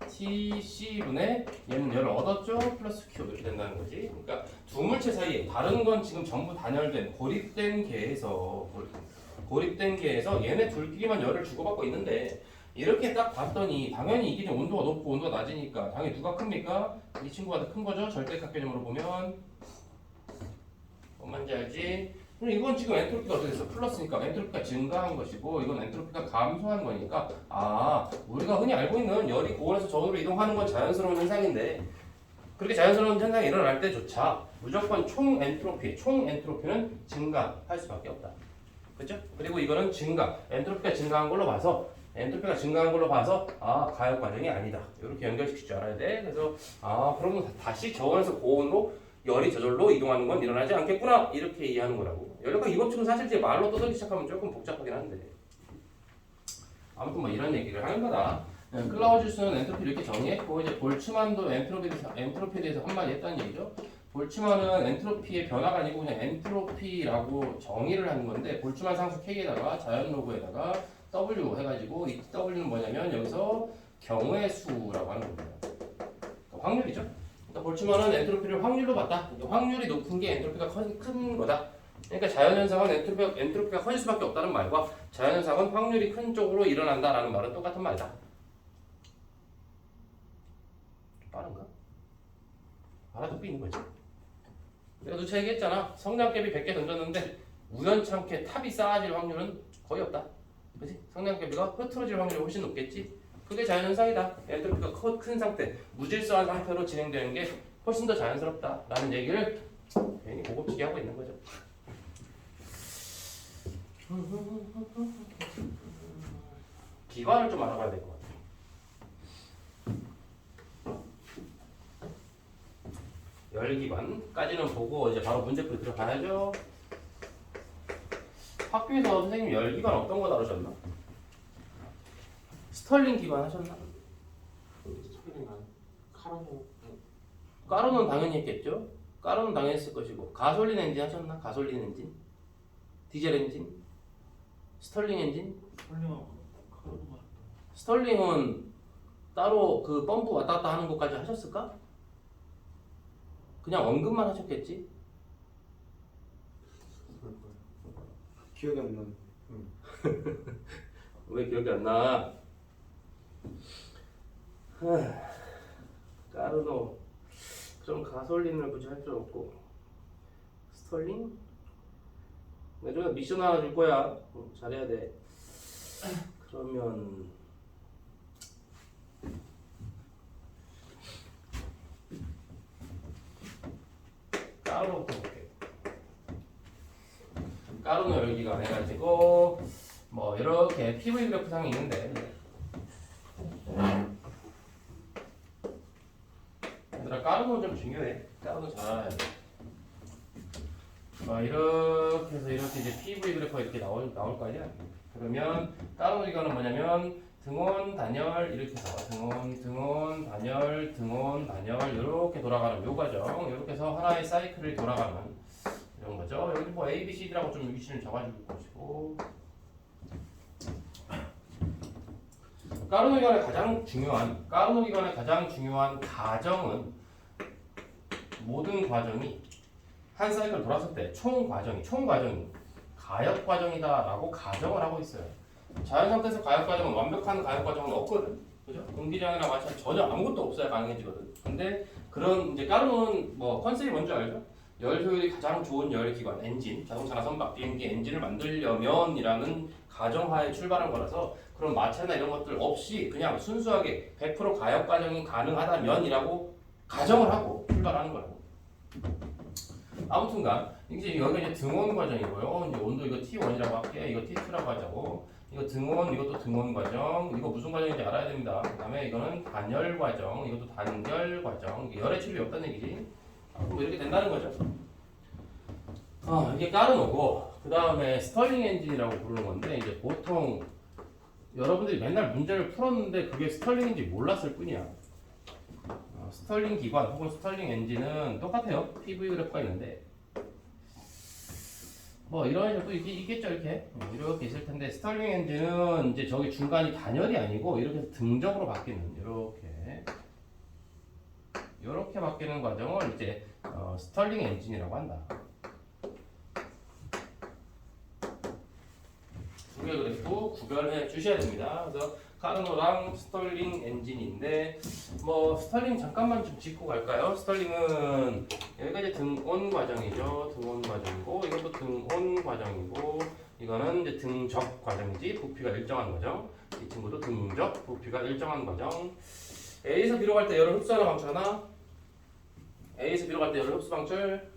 TC분의 얘는 열을 얻었죠? 플러스 Q 이렇게 된다는 거지. 그러니까 두 물체 사이에 다른 건 지금 전부 단열된 고립된 계에서 얘네 둘끼리만 열을 주고받고 있는데 이렇게 딱 봤더니 당연히 이게 온도가 높고 온도가 낮으니까 당연히 누가 큽니까? 이 친구가 더 큰 거죠? 절대값 개념으로 보면 뭔 말인지 알지? 그럼 이건 지금 엔트로피가 어떻게 됐어? 플러스니까 엔트로피가 증가한 것이고 이건 엔트로피가 감소한 거니까 우리가 흔히 알고 있는 열이 고온에서 저온으로 이동하는 건 자연스러운 현상인데 그렇게 자연스러운 현상이 일어날 때조차 무조건 총 엔트로피는 증가할 수밖에 없다. 그렇죠? 그리고 이거는 엔트로피가 증가한 걸로 봐서 가역 과정이 아니다. 이렇게 연결시킬 줄 알아야 돼. 그래서 그러면 다시 저온에서 고온으로 열이 저절로 이동하는 건 일어나지 않겠구나. 이렇게 이해하는 거라고. 열역학 이 법칙은 사실 이제 말로 떠들기 시작하면 조금 복잡하긴 한데 아무튼 뭐 이런 얘기를 하는 거다. 클라우지우스는 엔트로피를 이렇게 정의했고 이제 볼츠만도 엔트로피에 대해서 한마디 했다는 얘기죠. 볼츠만은 엔트로피의 변화가 아니고 그냥 엔트로피라고 정의를 하는 건데 볼츠만 상수 K에다가 자연 로그에다가 W 해가지고 이 W는 뭐냐면 여기서 경우의 수라고 하는 겁니다. 그러니까 확률이죠. 그러니까 볼츠만은 엔트로피를 확률로 봤다. 확률이 높은 게 엔트로피가 큰 거다. 그러니까 자연현상은 엔트로피가 커질 수밖에 없다는 말과 자연현상은 확률이 큰 쪽으로 일어난다라는 말은 똑같은 말이다. 빠른가? 알아듣고 있는 거지. 내가 누차 얘기했잖아. 성냥개비 100개 던졌는데 우연찮게 탑이 쌓아질 확률은 거의 없다. 그치? 성냥개비가 흐트러질 확률이 훨씬 높겠지? 그게 자연현상이다. 엔트로피가 큰 상태, 무질서한 상태로 진행되는 게 훨씬 더 자연스럽다라는 얘기를 괜히 고급지게 하고 있는 거죠. 기관을 좀 알아봐야 될 것 같아요. 열기관까지는 보고 이제 바로 문제풀이 들어가야죠. 학교에서 선생님 열기관 어떤 거 다루셨나? 스털링 기관 하셨나? 스펠링 카라노 까로는 당연히 했겠죠. 까로는 당연히 했을 것이고 가솔린 엔진 하셨나? 가솔린 엔진? 디젤 엔진? 스털링 엔진? 스펠링하고 카라노가 스털링은 따로 그 펌프 왔다 갔다 하는 것까지 하셨을까? 그냥 언급만 하셨겠지? 기억이 안 나는. 왜 기억이 안 나? 까르노 그럼 가솔린을 굳이 할 필요 없고 스털링? 내가 미션 하나 줄 거야. 잘해야 돼. 그러면 까르노부터 볼게. 까르노 열기관 해가지고 뭐 이렇게 PV 그래프 상이 있는데 얘들아 까르노 좀 중요해. 까르노 잘 알아야 돼. 이렇게 해서 이렇게 이제 PV 그래프가 이렇게 나올 거 아니야? 그러면 까르노 기관은 뭐냐면 등온 단열 이렇게 해서 등온 단열 이렇게 돌아가는 요 과정. 이렇게 해서 하나의 사이클을 돌아가는 이런 거죠. 여기 뭐 A, B, C, D라고 좀 위치를 잡아줄 것이고 까르노 기관의 가장 중요한 가정은 모든 과정이 한 사이클 돌았을 때 총 과정이 가역 과정이다라고 가정을 하고 있어요. 자연 상태에서 가역 과정은 완벽한 가역 과정은 없거든. 그죠? 공기량이랑 마찬가지 전혀 아무것도 없어야 가능해지거든. 근데 그런 이제 까르노는 뭐 컨셉이 뭔지 알죠? 열 효율이 가장 좋은 열기관 엔진, 자동차나 선박, 비행기 엔진을 만들려면이라는 가정하에 출발한 거라서 그런 마찰이나 이런 것들 없이 그냥 순수하게 100% 가역 과정이 가능하다면이라고 가정을 하고 출발하는 거라고. 아무튼간 이제 여기가 이제 등원 과정이고요. 이제 온도 이거 T1이라고 할게. 이거 T2라고 하자고. 이거 등원, 이것도 등원 과정. 이거 무슨 과정인지 알아야 됩니다. 그다음에 이거는 단열 과정, 이것도 단결 과정. 이게 열의 출입이 없다는 얘기지. 뭐 이렇게 된다는 거죠. 이게 까르노고, 그 다음에 스털링 엔진이라고 부르는 건데 이제 보통 여러분들이 맨날 문제를 풀었는데 그게 스털링인지 몰랐을 뿐이야. 스털링 기관 혹은 스털링 엔진은 똑같아요. PV 그래프가 있는데 뭐 이런 식으로 있겠죠. 이렇게 있을 텐데 스털링 엔진은 이제 저기 중간이 단열이 아니고 이렇게 등적으로 바뀌는 이렇게 바뀌는 과정을 이제 스털링 엔진이라고 한다. 두 개 그래프 구별해 주셔야 됩니다. 그래서 카르노랑 스털링 엔진인데 뭐 스털링 잠깐만 좀 짚고 갈까요? 스털링은 여기가 이제 등온 과정이죠. 등온 과정이고 이것도 등온 과정이고 이거는 이제 등적 과정이지. 부피가 일정한 과정. 이 친구도 등적 부피가 일정한 과정. A에서 B로 갈 때 열을 흡수하나 방출하나? A에서 B로 갈 때 열을 흡수 방출?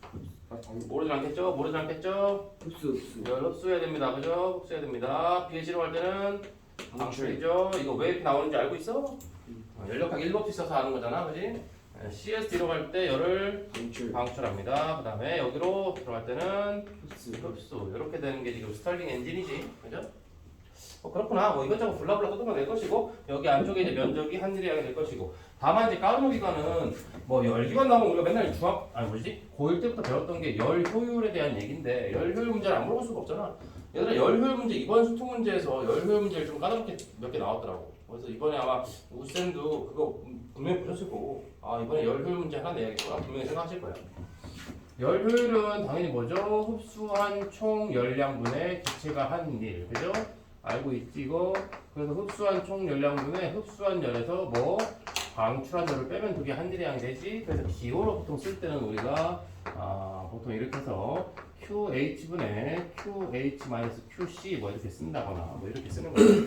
모르지 않겠죠? 흡수. 열 흡수해야 됩니다. 그죠? 흡수해야 됩니다. B에서 C로 갈 때는 방출이죠. 이거 왜 이렇게 나오는지 알고 있어? 연력학 1법칙 써서 하는 거잖아. 그지? C에서 D로 갈 때 열을 방출합니다. 그 다음에 여기로 들어갈 때는 흡수. 이렇게 되는 게 지금 스털링 엔진이지. 그죠? 그렇구나. 뭐 이것저것 블라블라 뜯으면 될 것이고 여기 안쪽에 이제 면적이 한일이하게 될 것이고 다만 이제 까르노 기관은 뭐 열기관 나오면 우리가 맨날 고1 때부터 배웠던 게 열 효율에 대한 얘기인데 열 효율 문제를 안 물어볼 수가 없잖아. 얘들아 열 효율 문제 이번 수통 문제에서 열 효율 문제를 좀 까다롭게 몇 개 나왔더라고. 그래서 이번에 아마 우쌤도 그거 분명히 보셨을 거고 이번에 열 효율 문제 하나 내야겠구나 분명히 생각하실 거야. 열 효율은 당연히 뭐죠? 흡수한 총 열량분의 기체가 한 일, 그죠? 알고 있지 이거? 그래서 흡수한 총 열량분의 흡수한 열에서 뭐 방출한 열을 빼면 그게 한 일의 양이 되지. 그래서 기호로 보통 쓸 때는 우리가 보통 이렇게 해서 QH분의 QH-QC 뭐 이렇게 쓴다거나 뭐 이렇게 쓰는 거예요.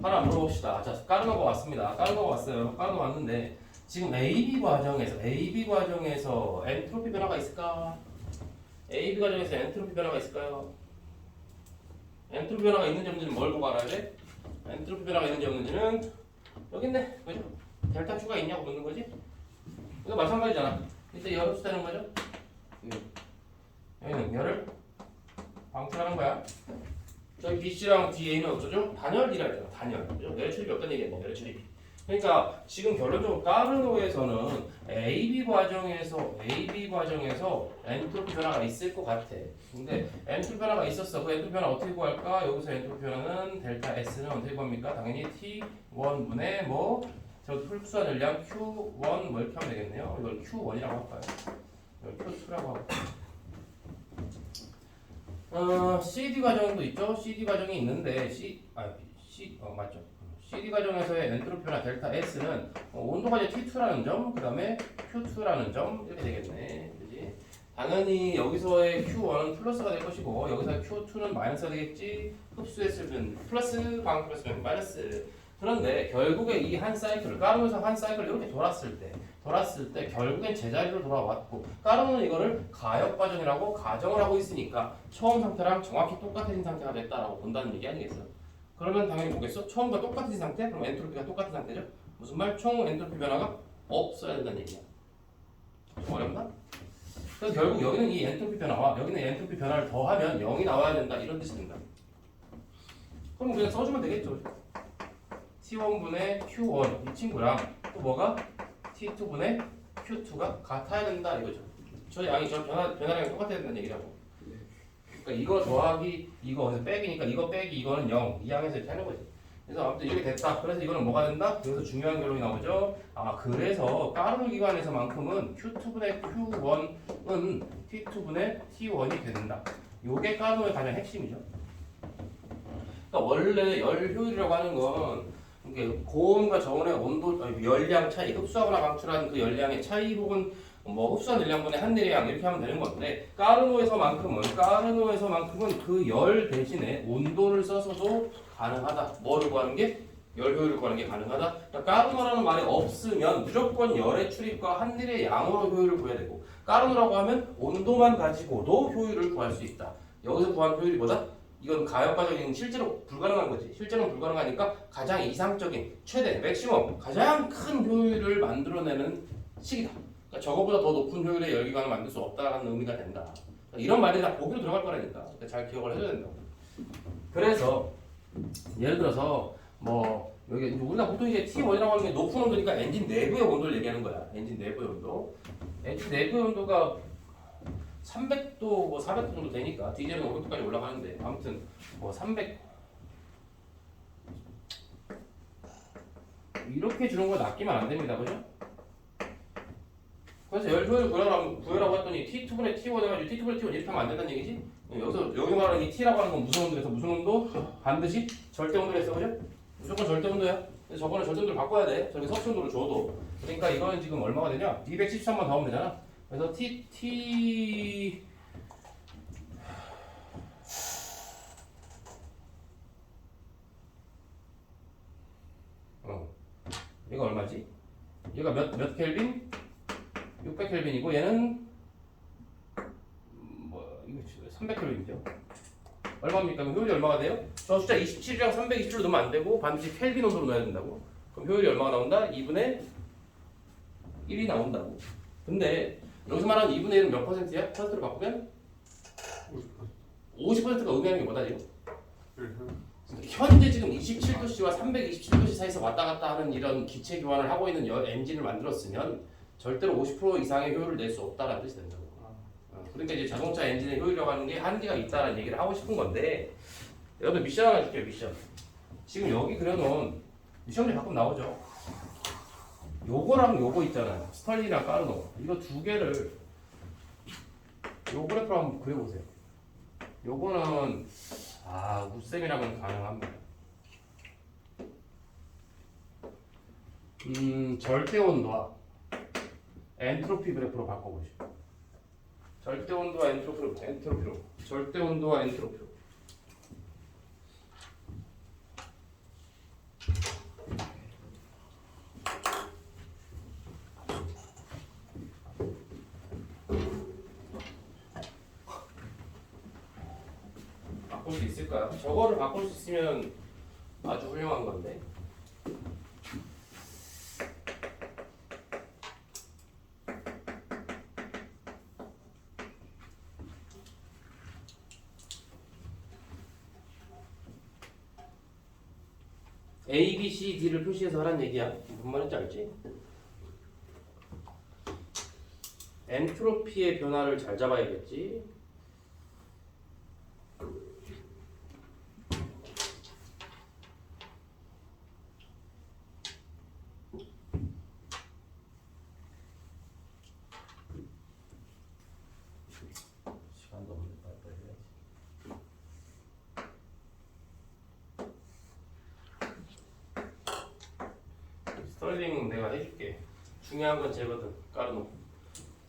하나 물어봅시다. 자, 까르노가 왔습니다. 까르노가 왔어요. 까르노 왔는데 지금 AB 과정에서 엔트로피 변화가 있을까? AB 과정에서 엔트로피 변화가 있을까요? 엔트로피 변화가 있는지 없는지는 뭘 보고 알아야 돼? 엔트로피 변화가 있는지 없는지는 여기 있네. 그죠? 델타 Q가 있냐고 묻는 거지? 이거 마찬가지잖아. 이때 열 흡수되는 거죠? 여기는 열을 방출하는 거야. 저기 BC랑 DA는 어쩌죠? 단열이라 했잖아. 단열. 그죠? 열의 출입이 없다는 얘기야. 열의 출입이. 그러니까 지금 결론적으로 까르노에서는 AB 과정에서 엔트로피 변화가 있을 것 같아. 근데 엔트로피 변화가 있었어. 그 엔트로피 변화 어떻게 구할까? 여기서 엔트로피 변화는 델타 S는 어떻게 구합니까? 당연히 T1분의 저 흡수한 열량 Q1 뭐 이렇게 하면 되겠네요. 이걸 Q1이라고 할까요? 이걸 Q2라고 하고. CD 과정도 있죠. CD 과정이 있는데 맞죠. CD 과정에서의 엔트로피 변화 델타 S는 온도가 이제 T2라는 점, 그 다음에 Q2라는 점 이렇게 되겠네. 그지? 당연히 여기서의 Q1은 플러스가 될 것이고 여기서의 Q2는 마이너스가 되겠지. 흡수했으면 플러스, 방출했으면 마이너스. 그런데 결국에 이 한 사이클을 까르노에서 한 사이클을 이렇게 돌았을 때 결국엔 제자리로 돌아왔고 까르노는 이거를 가역 과정이라고 가정을 하고 있으니까 처음 상태랑 정확히 똑같은 상태가 됐다라고 본다는 얘기 아니겠어? 그러면 당연히 뭐겠어? 처음과 똑같은 상태? 그럼 엔트로피가 똑같은 상태죠? 무슨 말? 총 엔트로피 변화가 없어야 된다는 얘기야. 좀 어렵나? 그래서 결국 여기는 이 엔트로피 변화와 여기는 엔트로피 변화를 더하면 0이 나와야 된다 이런 뜻이 된다. 그럼 그냥 써주면 되겠죠. T1분의 Q1 이 친구랑 또 뭐가? T2분의 Q2가 같아야 된다 이거죠. 저 양이 저 변화량이 똑같아야 된다는 얘기라고. 그러니까 이거 더하기 이거 빼기니까 이거 빼기 이거는 0 이 양에서 이렇게 하는 거지. 그래서 아무튼 이렇게 됐다. 그래서 이거는 뭐가 된다? 그래서 중요한 결론이 나오죠. 그래서 까르노 기관에서만큼은 Q2분의 Q1은 T2분의 T1이 된다. 요게 까르노의 가장 핵심이죠. 그러니까 원래 열 효율이라고 하는 건 이게 고온과 저온의 온도, 열량 차이, 흡수하거나 방출한 그 열량의 차이 혹은 뭐 흡수한 열량분의 한일의 양 이렇게 하면 되는 건데 까르노에서만큼은 그 열 대신에 온도를 써서도 가능하다. 뭐를 구하는 게? 열 효율을 구하는 게 가능하다. 그러니까 까르노라는 말이 없으면 무조건 열의 출입과 한일의 양으로 효율을 구해야 되고 까르노라고 하면 온도만 가지고도 효율을 구할 수 있다. 여기서 구하는 효율이 뭐다? 이건 가역과적인 실제로 불가능한 거지. 실제로는 불가능하니까 가장 이상적인 최대 맥시멈 가장 큰 효율을 만들어내는 식이다. 그러니까 저거보다 더 높은 효율의 열기관을 만들 수 없다라는 의미가 된다. 그러니까 이런 말들이 다 보기로 들어갈 거라니까. 그러니까 잘 기억을 해줘야 된다고. 그래서 예를 들어서 뭐 여기 우리가 보통 이제 T1이라고 하는 게 높은 온도니까 엔진 내부의 온도를 얘기하는 거야. 엔진 내부의 온도. 엔진 내부의 온도가 300도, 뭐 400도 정도 되니까 디젤은 500도까지 올라가는데 아무튼 뭐 300 이렇게 주는 거 낚이면 안 됩니다, 그죠? 그래서 열 효율 구해라고 했더니 T2분의 T1 해가지고 T2분의 T1 이렇게 하면 안 된다는 얘기지? 여기서 여기 말하는 이 T라고 하는 건 무슨 온도에서 무슨 온도? 반드시 절대 온도로 했어, 그죠? 무조건 절대 온도야. 근데 저거는 절대 온도를 바꿔야 돼. 저기 섭씨 온도를 줘도. 그러니까 이거는 지금 얼마가 되냐? 213만 더 하면 되잖아. 그래서 얘가 얼마지? 얘가 몇 켈빈? 600켈빈이고 얘는 뭐 이거 300켈빈이죠. 얼마입니까? 그럼 효율이 얼마가 돼요? 저 숫자 27이랑 327로 넣으면 안 되고 반드시 켈빈 온도로 넣어야 된다고. 그럼 효율이 얼마가 나온다? 2분의 1이 나온다고. 근데 여기서 말하는 2분의 1은 몇 퍼센트야? 퍼센트로 바꾸면 50%가 의미하는 게 뭐다 지금? 현재 지금 27도씨와 327도씨 사이에서 왔다 갔다 하는 이런 기체 교환을 하고 있는 엔진을 만들었으면 절대로 50% 이상의 효율을 낼 수 없다라는 뜻이 된다고. 그러니까 이제 자동차 엔진의 효율이라고 하는 게 한계가 있다라는 얘기를 하고 싶은 건데 여러분 미션 하나 줄게요. 미션. 지금 여기 그려놓은 시험지 가끔 나오죠. 요거랑 요거 있잖아요. 스털링이랑 까르노. 이거 두 개를 요 그래프로 한번 그려보세요. 요거는 우쌤이라면 가능합니다. 절대 온도와 엔트로피 그래프로 바꿔보시죠. 절대 온도와 엔트로피로. 절대 온도와 엔트로피로. 바꿀 수 있을까요? 저거를 바꿀 수 있으면 아주 훌륭한 건데. A, B, C, D를 표시해서 하란 얘기야. 무슨 말인지 알지? 엔트로피의 변화를 잘 잡아야겠지. 시간도 없는데 빨리 해야지. 스털링 내가 해줄게. 중요한 건 쟤거든. 까르노.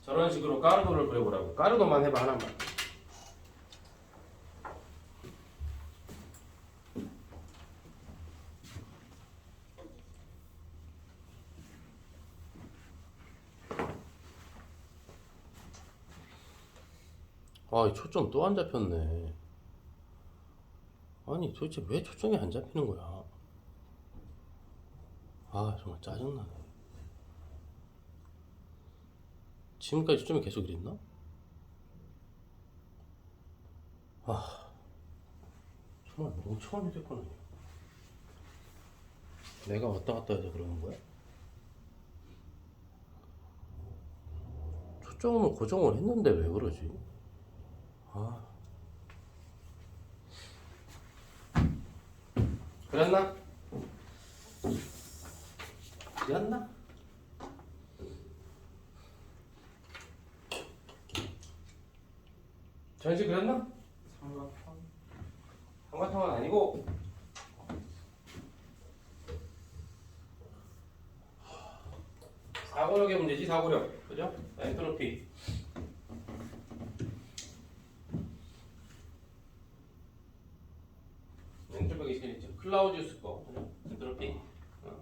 저런 식으로 까르노를 그려보라고. 까르노만 해봐 하나만. 이 초점 또 안 잡혔네. 아니 도대체 왜 초점이 안 잡히는 거야? 정말 짜증나네. 지금까지 초점이 계속 이랬나? 정말 멍청한 휴대폰이야. 내가 왔다 갔다 해서 그러는 거야? 초점을 고정을 했는데 왜 그러지? 그랬나? 그랬나? 전시 그랬나? 삼각형은 아니고 사고력의 문제지 사고력. 그죠? 엔트로피. 엔트로피가 있겠죠. 클라우지우스 거. 그죠? 엔트로피.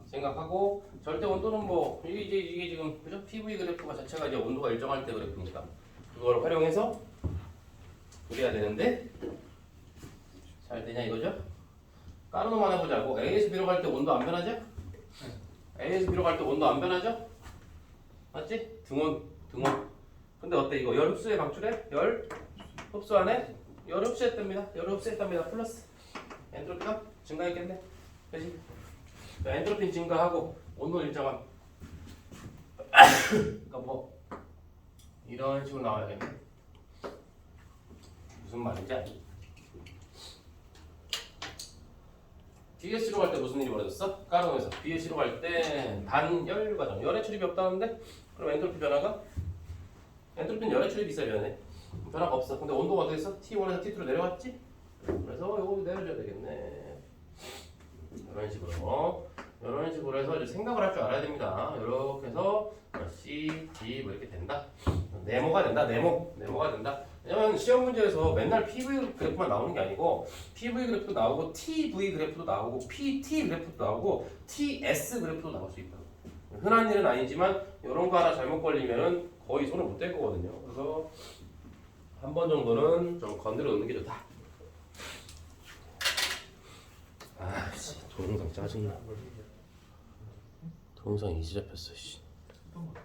생각하고 절대 온도는 뭐 이게 지금 그죠? PV 그래프가 자체가 이제 온도가 일정할 때 그래프니까 그걸 활용해서 그래야 되는데 잘 되냐 이거죠? 까르노만 해보자고. A에서 B로 갈 때 온도 안 변하죠? A에서 B로 갈 때 온도 안 변하죠? 맞지? 등원. 근데 어때 이거 열 흡수에 방출해? 열 흡수 안에 열 흡수했답니다. 열 흡수했답니다. 플러스 엔트로피가 증가했겠네. 그지? 엔트로피 증가하고 온도 일정함. 그러니까 뭐 이런 식으로 나와야겠네. 무슨 말인지 알지? DS로 갈 때 무슨 일이 벌어졌어? 까르노에서 BS로 갈 때 단열 과정, 열의 출입이 없다는데 그럼 엔트로피 변화가? 엔트로피는 열의 출입이 있어야 변해. 변화가 없어. 근데 온도가 어떻게 됐어? T1에서 T2로 내려왔지? 그래서 이거 내려줘야 되겠네. 이런 식으로 해서 이제 생각을 할 줄 알아야 됩니다. 이렇게 해서 C, D 뭐 이렇게 된다. 네모가 된다. 왜냐면 시험 문제에서 맨날 PV 그래프만 나오는 게 아니고 PV 그래프도 나오고 TV 그래프도 나오고 PT 그래프도 나오고 TS 그래프도 나올 수 있다. 흔한 일은 아니지만 이런 거 하나 잘못 걸리면은 거의 손을 못 댈 거거든요. 그래서 한 번 정도는 좀 건드려 놓는 게 좋다. 아씨 동영상 짜증나. 동영상 이제 잡혔어. 씨. 어떤 거?